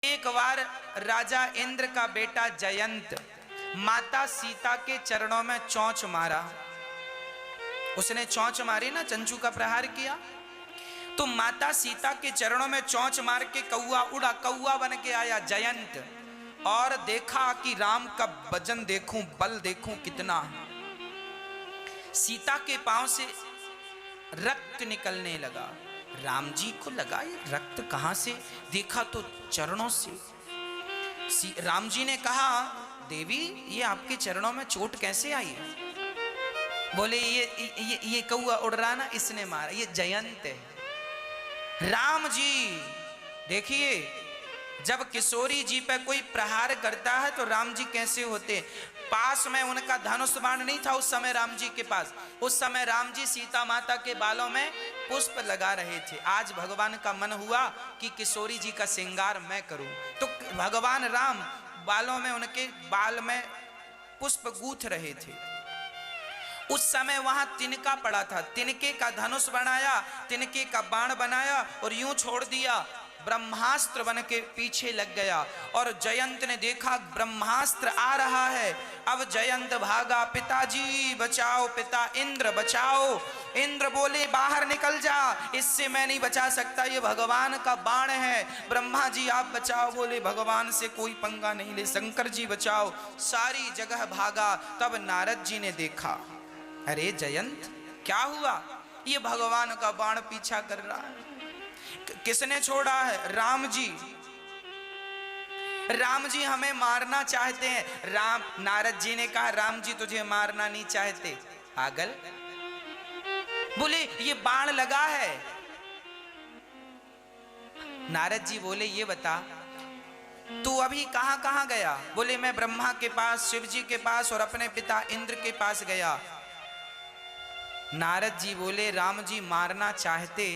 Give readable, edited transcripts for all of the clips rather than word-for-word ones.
एक बार राजा इंद्र का बेटा जयंत माता सीता के चरणों में चोंच मारा। उसने चोंच मारी ना, चंचू का प्रहार किया, तो माता सीता के चरणों में चोंच मार के कौआ उड़ा, कौआ बन के आया जयंत, और देखा कि राम का वजन देखूं, बल देखूं कितना। सीता के पांव से रक्त निकलने लगा। राम जी को लगा ये रक्त कहां से, देखा तो चरणों से। राम जी ने कहा, देवी ये आपके चरणों में चोट कैसे आई है? बोले ये कौआ उड़ रहा ना, इसने मारा, ये जयंत है। राम जी देखिए, जब किशोरी जी पे कोई प्रहार करता है तो राम जी कैसे होते। पास में उनका धनुष बाण नहीं था उस समय राम जी के पास। उस समय राम जी सीता माता के बालों में पुष्प लगा रहे थे। आज भगवान का मन हुआ कि किशोरी जी का श्रृंगार मैं करूं, तो भगवान राम बालों में, उनके बाल में पुष्प गूंथ रहे थे। उस समय वहां तिनका पड़ा था, तिनके का धनुष बनाया, तिनके का बाण बनाया और यूं छोड़ दिया। ब्रह्मास्त्र बन के पीछे लग गया और जयंत ने देखा ब्रह्मास्त्र आ रहा है। अब जयंत भागा, पिताजी बचाओ, पिता इंद्र बचाओ। इंद्र बोले बाहर निकल जा, इससे मैं नहीं बचा सकता, ये भगवान का बाण है। ब्रह्मा जी आप बचाओ, बोले भगवान से कोई पंगा नहीं ले, शंकर जी बचाओ। सारी जगह भागा। तब नारद जी ने देखा, अरे जयंत क्या हुआ, ये भगवान का बाण पीछा कर रहा है। किसने छोड़ा है? राम जी। राम जी हमें मारना चाहते हैं। नारद जी ने कहा, राम जी तुझे मारना नहीं चाहते, पागल। बोले ये बाण लगा है। नारद जी बोले ये बता तू अभी कहां कहां गया? बोले मैं ब्रह्मा के पास, शिव जी के पास और अपने पिता इंद्र के पास गया। नारद जी बोले राम जी मारना चाहते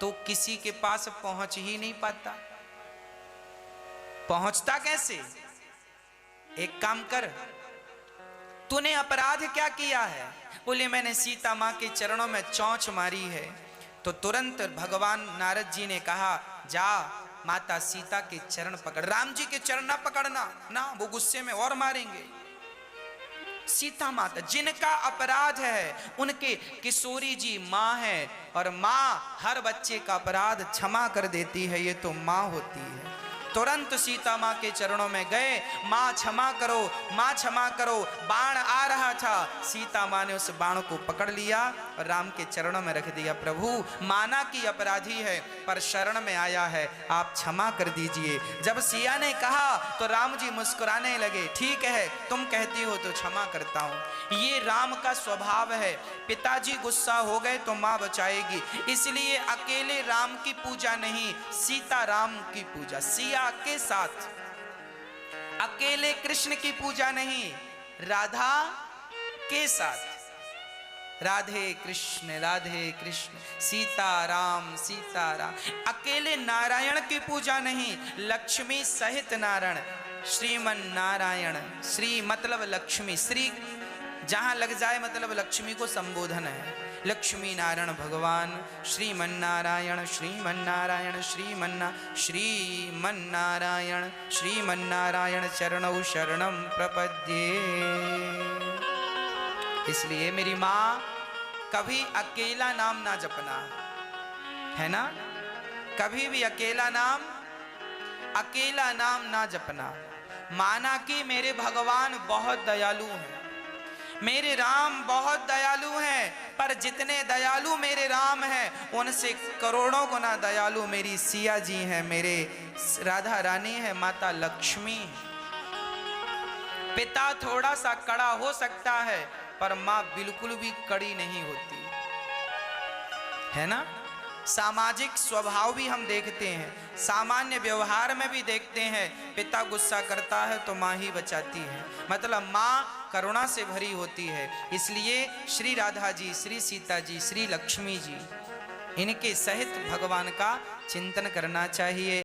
तो किसी के पास पहुंच ही नहीं पाता। पहुंचता कैसे? एक काम कर, तूने अपराध क्या किया है? बोले मैंने सीता मां के चरणों में चोंच मारी है। तो तुरंत भगवान नारद जी ने कहा, जा माता सीता के चरण पकड़। राम जी के चरण ना पकड़ना ना, वो गुस्से में और मारेंगे। सीता माता जिनका अपराध है, उनके किशोरी जी माँ है, और माँ हर बच्चे का अपराध क्षमा कर देती है, ये तो माँ होती है। तुरंत सीता माँ के चरणों में गए, माँ क्षमा करो, माँ क्षमा करो। बाण आ रहा था, सीता माँ ने उस बाण को पकड़ लिया और राम के चरणों में रख दिया। प्रभु माना कि अपराधी है पर शरण में आया है, आप क्षमा कर दीजिए। जब सिया ने कहा तो राम जी मुस्कुराने लगे, ठीक है तुम कहती हो तो क्षमा करता हूँ। ये राम का स्वभाव है, पिताजी गुस्सा हो गए तो माँ बचाएगी, इसलिए अकेले राम की पूजा नहीं, सीता राम की पूजा, सिया के साथ। अकेले कृष्ण की पूजा नहीं, राधा के साथ। राधे कृष्ण सीता राम। अकेले नारायण की पूजा नहीं, लक्ष्मी सहित नारायण, श्रीमन नारायण। श्री मतलब लक्ष्मी, श्री जहां लग जाए मतलब लक्ष्मी को संबोधन है। लक्ष्मी नारायण भगवान, श्रीमन्नारायण श्रीमन्नारायण चरणौ शरणं प्रपद्ये। इसलिए मेरी माँ कभी अकेला नाम ना जपना, है ना, कभी भी अकेला नाम ना जपना। माना कि मेरे भगवान बहुत दयालु हैं, मेरे राम बहुत दयालु हैं, पर जितने दयालु मेरे राम हैं उनसे करोड़ों गुना दयालु मेरी सिया जी हैं, मेरे राधा रानी है, माता लक्ष्मी। पिता थोड़ा सा कड़ा हो सकता है पर माँ बिल्कुल भी कड़ी नहीं होती, है ना। सामाजिक स्वभाव भी हम देखते हैं, सामान्य व्यवहार में भी देखते हैं। पिता गुस्सा करता है तो माँ ही बचाती है, मतलब माँ करुणा से भरी होती है। इसलिए श्री राधा जी, श्री सीता जी, श्री लक्ष्मी जी, इनके सहित भगवान का चिंतन करना चाहिए।